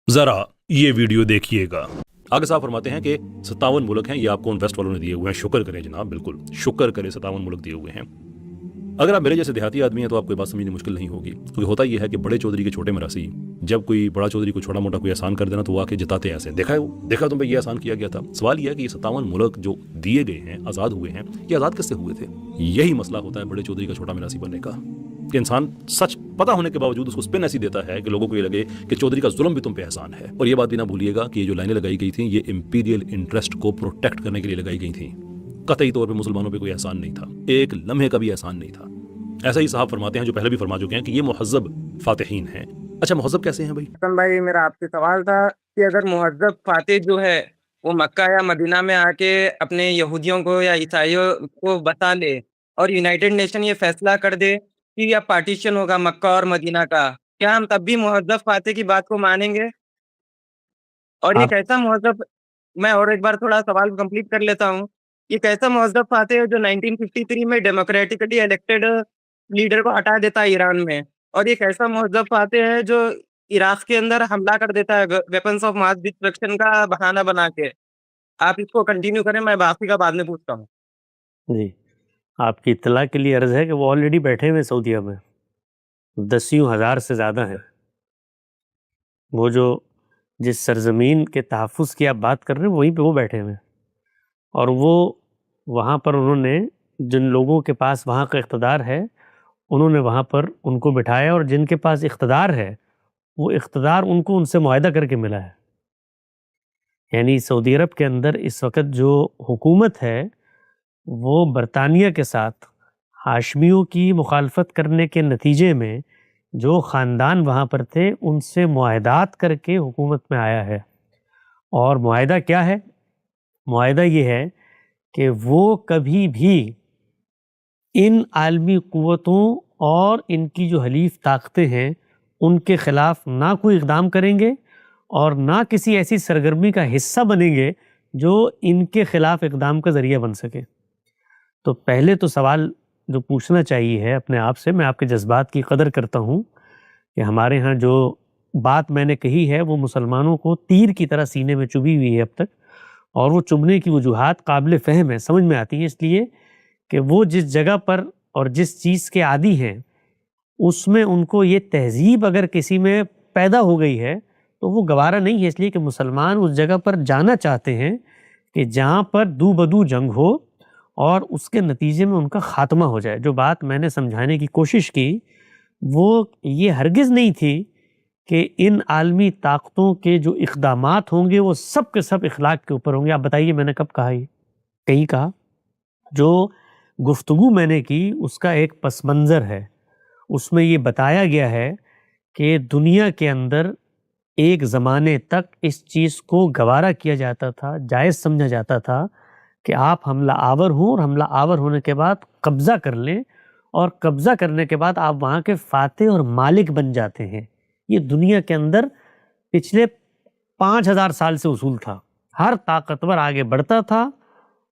ذرا یہ ویڈیو دیکھیے گا۔ آگے صاحب فرماتے ہیں کہ 57 ملک ہیں، یہ آپ کو انویسٹ والوں نے دیے ہوئے ہیں، شکر کریں جناب، بالکل شکر کریں، 57 ملک دیے ہوئے ہیں۔ اگر آپ میرے جیسے دیہاتی آدمی ہیں تو آپ کو یہ بات سمجھنی مشکل نہیں ہوگی، کیونکہ ہوتا یہ ہے کہ بڑے چودھری کے چھوٹے مراسی، جب کوئی بڑا چودھری کو چھوٹا موٹا کوئی احسان کر دینا تو وہ آ کے جتاتے ہیں ایسے، دیکھا تم پہ یہ احسان کیا گیا تھا۔ سوال یہ ہے کہ یہ 57 ملک جو دیے گئے ہیں، آزاد ہوئے ہیں، یہ آزاد کس سے ہوئے تھے؟ یہی مسئلہ ہوتا ہے بڑے چودھری کا چھوٹا مراسی بننے کا، کہ انسان سچ پتا ہونے کے باوجود اس کو سپن ایسی دیتا ہے کہ لوگوں کو یہ لگے کہ چودھری کا ظلم بھی تم پہ احسان ہے۔ اور یہ بات بھی نہ بھولیے گا کہ یہ جو لائنیں لگائی گئی تھیں یہ امپیریل انٹرسٹ کو پروٹیکٹ کرنے کے لیے لگائی گئی تھیں، قطعی طور پہ مسلمانوں پہ کوئی احسان نہیں تھا، ایک لمحے کا بھی احسان نہیں تھا۔ ایسا ہی صاحب فرماتے ہیں جو پہلے بھی فرما چکے ہیں کہ یہ مہذب فاتحین ہیں۔ اچھا مہذب کیسے ہیں بھائی؟ حسن بھائی، میرا آپ سے سوال تھا کہ اگر مہذب فاتح جو ہے وہ مکہ یا مدینہ میں آ کے اپنے یہودیوں کو یا عیسائیوں کو بتا لے اور یونائٹڈ نیشن یہ فیصلہ کر دے کہ یہ پارٹیشن ہوگا مکہ اور مدینہ کا، کیا ہم تب بھی مہذب فاتح کی بات کو مانیں گے؟ اور یہ آپ کیسا مہذب، میں اور ایک بار تھوڑا سوال کمپلیٹ کر لیتا ہوں، یہ کیسا مہذب فاتح ہے جو 1953 میں ڈیموکریٹکلی الیکٹڈ لیڈر کو ہٹا دیتا ہے ایران میں، اور یہ کیسا مہذب فاتح ہے جو عراق کے اندر حملہ کر دیتا ہے ویپنس آف ماس ڈسٹرکشن کا بہانہ بنا کے۔ آپ اس کو کنٹینیو کریں، میں باقی کا بعد میں پوچھتا ہوں۔ جی، آپ کی اطلاع کے لیے عرض ہے کہ وہ آلریڈی بیٹھے ہوئے سعودیہ میں، 10,000 سے زیادہ ہیں۔ وہ جو جس سرزمین کے تحفظ کی آپ بات کر رہے ہیں وہیں پہ وہ بیٹھے ہوئے ہیں، اور وہ وہاں پر انہوں نے جن لوگوں کے پاس وہاں کا اقتدار ہے انہوں نے وہاں پر ان کو بٹھایا، اور جن کے پاس اقتدار ہے وہ اقتدار ان کو ان سے معاہدہ کر کے ملا ہے۔ یعنی سعودی عرب کے اندر اس وقت جو حکومت ہے وہ برطانیہ کے ساتھ ہاشمیوں کی مخالفت کرنے کے نتیجے میں جو خاندان وہاں پر تھے ان سے معاہدات کر کے حکومت میں آیا ہے۔ اور معاہدہ کیا ہے؟ معاہدہ یہ ہے کہ وہ کبھی بھی ان عالمی قوتوں اور ان کی جو حلیف طاقتیں ہیں ان کے خلاف نہ کوئی اقدام کریں گے اور نہ کسی ایسی سرگرمی کا حصہ بنیں گے جو ان کے خلاف اقدام کا ذریعہ بن سکے۔ تو پہلے تو سوال جو پوچھنا چاہیے ہے اپنے آپ سے، میں آپ کے جذبات کی قدر کرتا ہوں کہ ہمارے ہاں جو بات میں نے کہی ہے وہ مسلمانوں کو تیر کی طرح سینے میں چبھی ہوئی ہے اب تک، اور وہ چبھنے کی وجوہات قابل فہم ہے، سمجھ میں آتی ہیں، اس لیے کہ وہ جس جگہ پر اور جس چیز کے عادی ہیں اس میں ان کو یہ تہذیب اگر کسی میں پیدا ہو گئی ہے تو وہ گوارا نہیں ہے، اس لیے کہ مسلمان اس جگہ پر جانا چاہتے ہیں کہ جہاں پر دو بدو جنگ ہو اور اس کے نتیجے میں ان کا خاتمہ ہو جائے۔ جو بات میں نے سمجھانے کی کوشش کی وہ یہ ہرگز نہیں تھی کہ ان عالمی طاقتوں کے جو اقدامات ہوں گے وہ سب کے سب اخلاق کے اوپر ہوں گے۔ آپ بتائیے میں نے کب کہا؟ یہ کہیں کہا؟ جو گفتگو میں نے کی اس کا ایک پس منظر ہے، اس میں یہ بتایا گیا ہے کہ دنیا کے اندر ایک زمانے تک اس چیز کو گوارا کیا جاتا تھا، جائز سمجھا جاتا تھا کہ آپ حملہ آور ہوں اور حملہ آور ہونے کے بعد قبضہ کر لیں، اور قبضہ کرنے کے بعد آپ وہاں کے فاتح اور مالک بن جاتے ہیں۔ یہ دنیا کے اندر پچھلے 5,000 سال سے اصول تھا، ہر طاقتور آگے بڑھتا تھا۔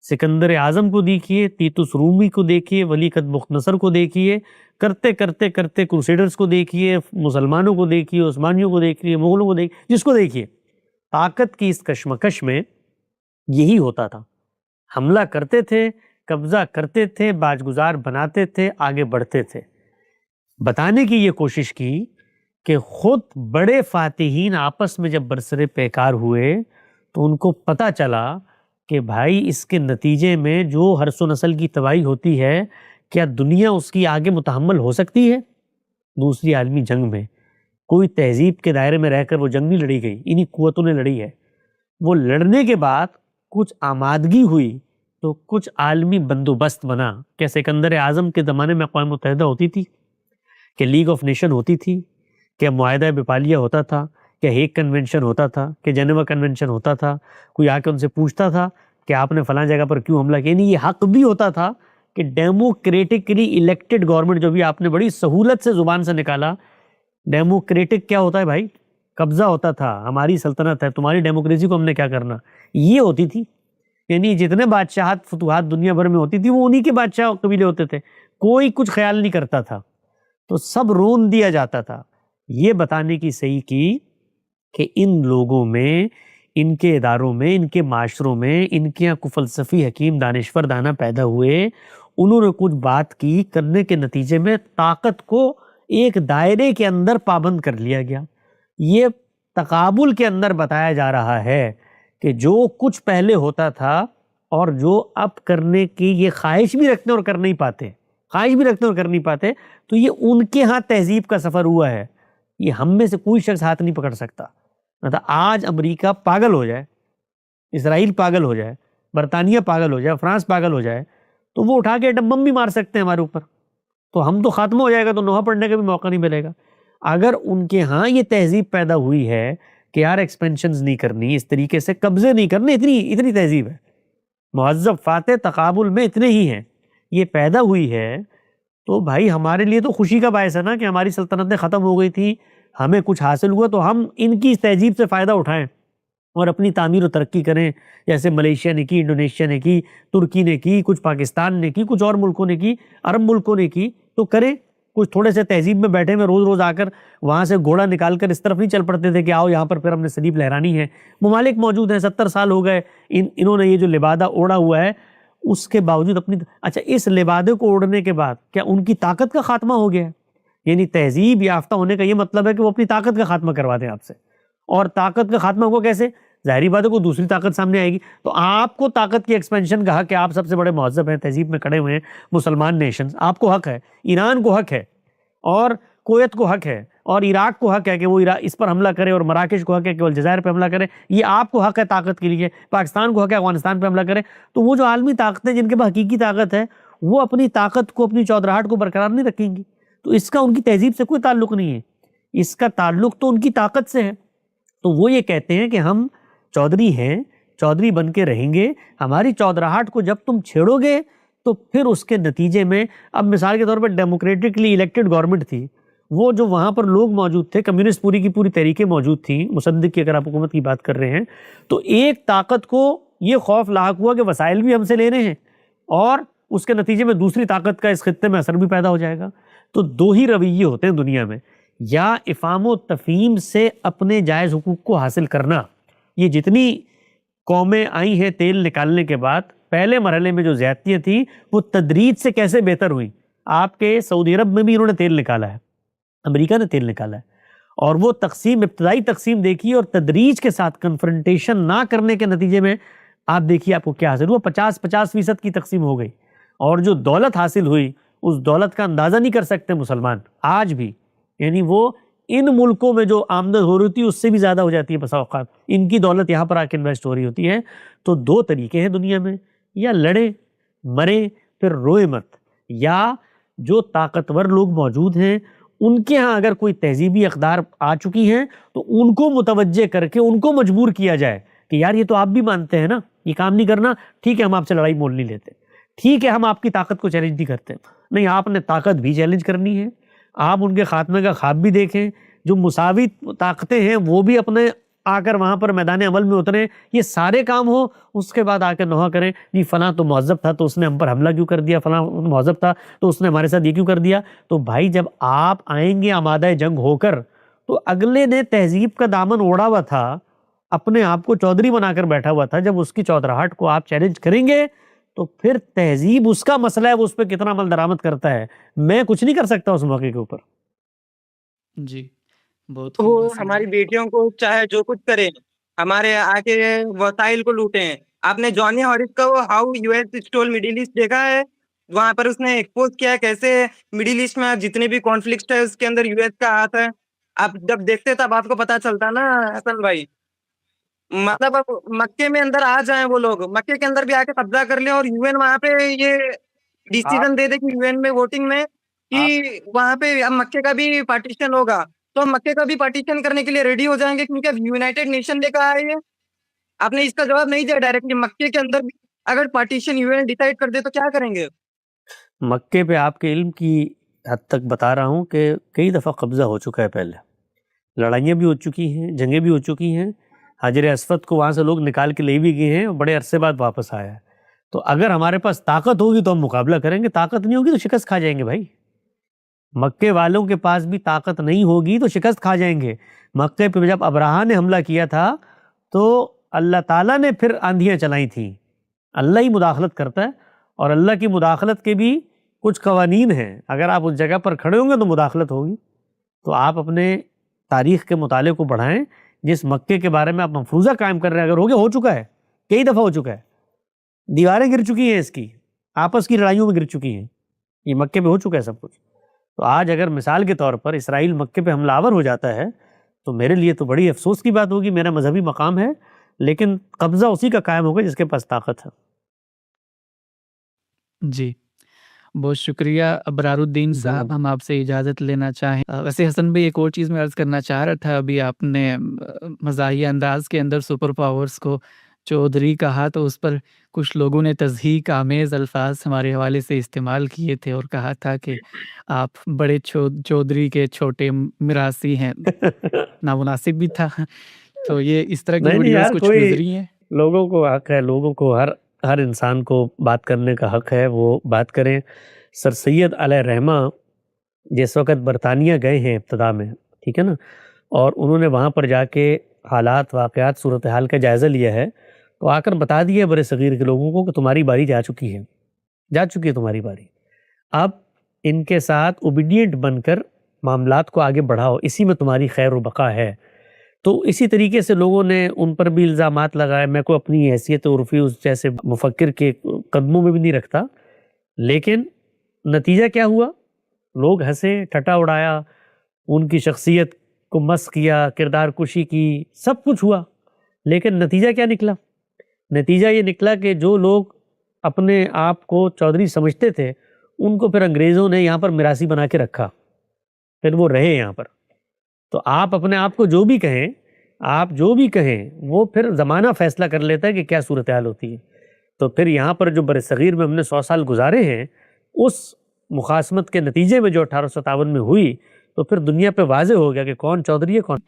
سکندر اعظم کو دیکھیے، تیتوس رومی کو دیکھیے، ولیقت بختنصر کو دیکھیے، کرتے کرتے کرتے کروسیڈرز کو دیکھیے، مسلمانوں کو دیکھیے، عثمانیوں کو دیکھیے، مغلوں کو دیکھیے، جس کو دیکھیے، طاقت کی اس کشمکش میں یہی ہوتا تھا۔ حملہ کرتے تھے، قبضہ کرتے تھے، باجگزار بناتے تھے، آگے بڑھتے تھے۔ بتانے کی یہ کوشش کی کہ خود بڑے فاتحین آپس میں جب برسر پیکار ہوئے تو ان کو پتہ چلا کہ بھائی اس کے نتیجے میں جو حرث و نسل کی تباہی ہوتی ہے کیا دنیا اس کی آگے متحمل ہو سکتی ہے؟ دوسری عالمی جنگ میں کوئی تہذیب کے دائرے میں رہ کر وہ جنگ نہیں لڑی گئی، انہی قوتوں نے لڑی ہے۔ وہ لڑنے کے بعد کچھ آمادگی ہوئی تو کچھ عالمی بندوبست بنا۔ کہ سکندر اعظم کے زمانے میں اقوام متحدہ ہوتی تھی، کہ لیگ آف نیشن ہوتی تھی، کہ معاہدہ بپالیہ ہوتا تھا، کہ ہیگ کنونشن ہوتا تھا، کہ جنیوا کنونشن ہوتا تھا، کوئی آ کے ان سے پوچھتا تھا کہ آپ نے فلاں جگہ پر کیوں حملہ کیا؟ نہیں، یہ حق بھی ہوتا تھا کہ ڈیموکریٹکلی الیکٹڈ گورنمنٹ، جو بھی آپ نے بڑی سہولت سے زبان سے نکالا، ڈیموکریٹک کیا ہوتا ہے بھائی؟ قبضہ ہوتا تھا، ہماری سلطنت ہے، تمہاری ڈیموکریسی کو ہم نے کیا کرنا، یہ ہوتی تھی۔ یعنی جتنے بادشاہت فتوحات دنیا بھر میں ہوتی تھی وہ انہی کے بادشاہ قبیلے ہوتے تھے، کوئی کچھ خیال نہیں کرتا تھا، تو سب رون دیا جاتا تھا۔ یہ بتانے کی صحیح کی کہ ان لوگوں میں، ان کے اداروں میں، ان کے معاشروں میں، ان کے یہاں فلسفی حکیم دانشور دانا پیدا ہوئے، انہوں نے کچھ بات کی، کرنے کے نتیجے میں طاقت کو ایک دائرے کے اندر پابند کر لیا گیا۔ یہ تقابل کے اندر بتایا جا رہا ہے کہ جو کچھ پہلے ہوتا تھا اور جو اب کرنے کی یہ خواہش بھی رکھتے اور کر نہیں پاتے، تو یہ ان کے ہاں تہذیب کا سفر ہوا ہے۔ یہ ہم میں سے کوئی شخص ہاتھ نہیں پکڑ سکتا۔ مطلب آج امریکہ پاگل ہو جائے، اسرائیل پاگل ہو جائے، برطانیہ پاگل ہو جائے، فرانس پاگل ہو جائے، تو وہ اٹھا کے ایٹم بم بھی مار سکتے ہیں ہمارے اوپر، تو ہم تو خاتمہ ہو جائے گا، تو نوحہ پڑھنے کا بھی موقع نہیں ملے گا۔ اگر ان کے ہاں یہ تہذیب پیدا ہوئی ہے کہ یار ایکسپینشنز نہیں کرنی، اس طریقے سے قبضے نہیں کرنے، اتنی تہذیب ہے، مہذب فاتح تقابل میں اتنے ہی ہیں، یہ پیدا ہوئی ہے، تو بھائی ہمارے لیے تو خوشی کا باعث ہے نا کہ ہماری سلطنتیں ختم ہو گئی تھی، ہمیں کچھ حاصل ہوا، تو ہم ان کی اس تہذیب سے فائدہ اٹھائیں اور اپنی تعمیر و ترقی کریں، جیسے ملیشیا نے کی، انڈونیشیا نے کی، ترکی نے کی، کچھ پاکستان نے کی، کچھ اور ملکوں نے کی، عرب ملکوں نے کی، تو کریں۔ کچھ تھوڑے سے تہذیب میں بیٹھے ہوئے روز روز آ کر وہاں سے گھوڑا نکال کر اس طرف نہیں چل پڑتے تھے کہ آؤ یہاں پر پھر ہم نے سلیب لہرانی ہے۔ ممالک موجود ہیں، 70 سال ہو گئے انہوں نے یہ جو لبادہ اوڑھا ہوا ہے، اس کے باوجود اچھا اس لبادے کو اوڑھنے کے بعد کیا ان کی طاقت کا خاتمہ ہو گیا ہے؟ یعنی تہذیب یافتہ ہونے کا یہ مطلب ہے کہ وہ اپنی طاقت کا خاتمہ کروا دیں آپ سے، اور طاقت کا خاتمہ ہوگا کیسے؟ ظاہری بات ہے کوئی دوسری طاقت سامنے آئے گی، تو آپ کو طاقت کی ایکسپینشن کا حق ہے، آپ سب سے بڑے مہذب ہیں، تہذیب میں کھڑے ہوئے ہیں، مسلمان نیشنز، آپ کو حق ہے، ایران کو حق ہے، اور کویت کو حق ہے، اور عراق کو حق ہے کہ وہ اس پر حملہ کرے، اور مراکش کو حق ہے کہ وہ الجزائر پہ حملہ کرے، یہ آپ کو حق ہے طاقت کے لیے، پاکستان کو حق ہے افغانستان پہ حملہ کرے۔ تو وہ جو عالمی طاقتیں جن کے پاس حقیقی طاقت ہے، وہ اپنی طاقت کو، اپنی چودراہٹ کو برقرار نہیں رکھیں گی، تو اس کا ان کی تہذیب سے کوئی تعلق نہیں ہے، اس کا تعلق تو ان کی طاقت سے ہے۔ تو وہ یہ کہتے ہیں کہ ہم چودھری ہیں، چودھری بن کے رہیں گے، ہماری چودراہٹ کو جب تم چھیڑو گے تو پھر اس کے نتیجے میں، اب مثال کے طور پر ڈیموکریٹکلی الیکٹڈ گورنمنٹ تھی، وہ جو وہاں پر لوگ موجود تھے، کمیونسٹ پوری کی پوری تحریکیں موجود تھیں، مصدق کی اگر آپ حکومت کی بات کر رہے ہیں، تو ایک طاقت کو یہ خوف لاحق ہوا کہ وسائل بھی ہم سے لے رہے ہیں، اور اس کے نتیجے میں دوسری طاقت کا اس خطے میں اثر بھی پیدا ہو جائے گا۔ تو دو ہی رویے ہوتے ہیں دنیا میں، یا افہام و تفہیم سے اپنے جائز حقوق کو حاصل کرنا۔ یہ جتنی قومیں آئی ہیں تیل نکالنے کے بعد، پہلے مرحلے میں جو زیادتیاں تھیں وہ تدریج سے کیسے بہتر ہوئیں۔ آپ کے سعودی عرب میں بھی انہوں نے تیل نکالا ہے، امریکہ نے تیل نکالا ہے، اور وہ تقسیم، ابتدائی تقسیم دیکھیے، اور تدریج کے ساتھ کنفرنٹیشن نہ کرنے کے نتیجے میں آپ دیکھیے آپ کو کیا حاصل ہوا، 50% کی تقسیم ہو گئی، اور جو دولت حاصل ہوئی اس دولت کا اندازہ نہیں کر سکتے مسلمان آج بھی، یعنی وہ ان ملکوں میں جو آمدن ہو رہی تھی اس سے بھی زیادہ ہو جاتی ہے بسا اوقات، ان کی دولت یہاں پر آ کے انویسٹ ہو رہی ہوتی ہے۔ تو دو طریقے ہیں دنیا میں، یا لڑیں مریں پھر روئے مت، یا جو طاقتور لوگ موجود ہیں ان کے ہاں اگر کوئی تہذیبی اقدار آ چکی ہیں تو ان کو متوجہ کر کے ان کو مجبور کیا جائے کہ یار یہ تو آپ بھی مانتے ہیں نا، یہ کام نہیں کرنا، ٹھیک ہے ہم آپ سے لڑائی مول نہیں لیتے، ٹھیک ہے ہم آپ کی طاقت کو چیلنج نہیں کرتے، نہیں آپ نے طاقت بھی چیلنج کرنی ہے، آپ ان کے خاتمے کا خواب بھی دیکھیں، جو مساوی طاقتیں ہیں وہ بھی اپنے آ کر وہاں پر میدان عمل میں اتریں، یہ سارے کام ہو، اس کے بعد آ کے نوحہ کریں جی فلاں تو مہذب تھا تو اس نے ہم پر حملہ کیوں کر دیا، فلاں مہذب تھا تو اس نے ہمارے ساتھ یہ کیوں کر دیا۔ تو بھائی جب آپ آئیں گے آمادہ جنگ ہو کر، تو اگلے نے تہذیب کا دامن اوڑھا ہوا تھا، اپنے آپ کو چودھری بنا کر بیٹھا ہوا تھا، جب اس کی چودراہٹ کو آپ چیلنج کریں گے تو پھر تہذیب اس کا مسئلہ ہے، وہ اس پہ کتنا عمل درآمد کرتا ہے، میں کچھ نہیں کر سکتا اس موقع کے اوپر۔ جی بہت وہ خوب حسن ہماری جی۔ بیٹیوں کو چاہے جو کچھ کرے، ہمارے آ کے وسائل کو لوٹیں۔ آپ نے جونی ہارس کا وہ how U S stole Middle East دیکھا ہے؟ وہاں پر اس نے ایکسپوز کیا ہے کیسے مڈل ایسٹ میں جتنے بھی کانفلکٹ ہے اس کے اندر یو ایس کا ہاتھ ہے۔ آپ جب دیکھتے تب آپ کو پتا چلتا نا حسن بھائی، مطلب اب مکے میں اندر آ جائیں وہ لوگ، مکے کے اندر بھی آ کے قبضہ کر لیں، اور یو این وہاں پہ یہ ڈیسیزن دے دے کہ یو این میں ووٹنگ میں کہ وہاں پہ اب مکے کا بھی پارٹیشن ہوگا، تو ہم مکے کا بھی پارٹیشن کرنے کے لیے ریڈی ہو جائیں گے، کیونکہ اب یونائٹیڈ نیشن لے کر آئے ہیں۔ آپ نے اس کا جواب نہیں دیا ڈائریکٹلی، مکے کے اندر بھی اگر پارٹیشن یو این ڈیسائیڈ کر دے تو کیا کریں گے؟ مکے پہ آپ کے علم کی حد تک بتا رہا ہوں کہ کئی دفعہ قبضہ ہو چکا ہے، پہلے لڑائیاں بھی ہو چکی ہیں، جنگیں بھی ہو چکی ہیں، حجر اسود کو وہاں سے لوگ نکال کے لے بھی گئے ہیں، بڑے عرصے بعد واپس آیا ہے۔ تو اگر ہمارے پاس طاقت ہوگی تو ہم مقابلہ کریں گے، طاقت نہیں ہوگی تو شکست کھا جائیں گے بھائی۔ مکے والوں کے پاس بھی طاقت نہیں ہوگی تو شکست کھا جائیں گے. مکے پہ جب ابرہہ نے حملہ کیا تھا تو اللہ تعالیٰ نے پھر آندھیاں چلائی تھیں. اللہ ہی مداخلت کرتا ہے اور اللہ کی مداخلت کے بھی کچھ قوانین ہیں. اگر آپ اس جگہ پر کھڑے ہوں گے تو مداخلت ہوگی. تو آپ اپنے تاریخ کے مطالعے کو بڑھائیں. جس مکے کے بارے میں آپ مفروضہ قائم کر رہے ہیں اگر ہو چکا ہے, کئی دفعہ ہو چکا ہے, دیواریں گر چکی ہیں, اس کی آپس کی لڑائیوں میں گر چکی ہیں, یہ مکے پہ ہو چکا ہے سب کچھ. تو آج اگر مثال کے طور پر اسرائیل مکے پہ حملہ آور ہو جاتا ہے تو میرے لیے تو بڑی افسوس کی بات ہوگی. میرا مذہبی مقام ہے لیکن قبضہ اسی کا قائم ہوگا جس کے پاس طاقت ہے. جی بہت شکریہ ابرار الدین صاحب. ہم آپ سے اجازت لینا چاہیں. ویسے حسن بھائی ایک اور چیز میں عرض کرنا چاہ رہا تھا. ابھی آپ نے مزاحیہ انداز کے اندر سپر پاورز کو چودھری کہا تو اس پر کچھ لوگوں نے تضحیک آمیز الفاظ ہمارے حوالے سے استعمال کیے تھے اور کہا تھا کہ آپ بڑے چودھری کے چھوٹے میراثی ہیں. نامناسب بھی تھا. تو یہ اس طرح کی نہیں ویڈیوز یار, کچھ کوئی گزری ہیں. لوگوں کو حق ہے, لوگوں کو ہر انسان کو بات کرنے کا حق ہے, وہ بات کریں. سر سید علیہ رحمہ جس وقت برطانیہ گئے ہیں ابتدا میں, ٹھیک ہے نا, اور انہوں نے وہاں پر جا کے حالات واقعات صورتحال کا جائزہ لیا ہے تو آ کر بتا دیا برے صغیر کے لوگوں کو کہ تمہاری باری جا چکی ہے تمہاری باری. اب ان کے ساتھ اوبیڈینٹ بن کر معاملات کو آگے بڑھاؤ, اسی میں تمہاری خیر و بقا ہے. تو اسی طریقے سے لوگوں نے ان پر بھی الزامات لگائے. میں کو اپنی حیثیت عرفی اس جیسے مفکر کے قدموں میں بھی نہیں رکھتا, لیکن نتیجہ کیا ہوا؟ لوگ ہنسے, ٹھٹا اڑایا, ان کی شخصیت کو مسخ کیا, کردار کشی کی, سب کچھ ہوا. لیکن نتیجہ کیا نکلا؟ نتیجہ یہ نکلا کہ جو لوگ اپنے آپ کو چودھری سمجھتے تھے ان کو پھر انگریزوں نے یہاں پر میراثی بنا کے رکھا, پھر وہ رہے یہاں پر. تو آپ اپنے آپ کو جو بھی کہیں وہ پھر زمانہ فیصلہ کر لیتا ہے کہ کیا صورتحال ہوتی ہے. تو پھر یہاں پر جو برصغیر میں ہم نے 100 سال گزارے ہیں, اس مخاصمت کے نتیجے میں جو 1857 میں ہوئی, تو پھر دنیا پہ واضح ہو گیا کہ کون چودھری ہے کون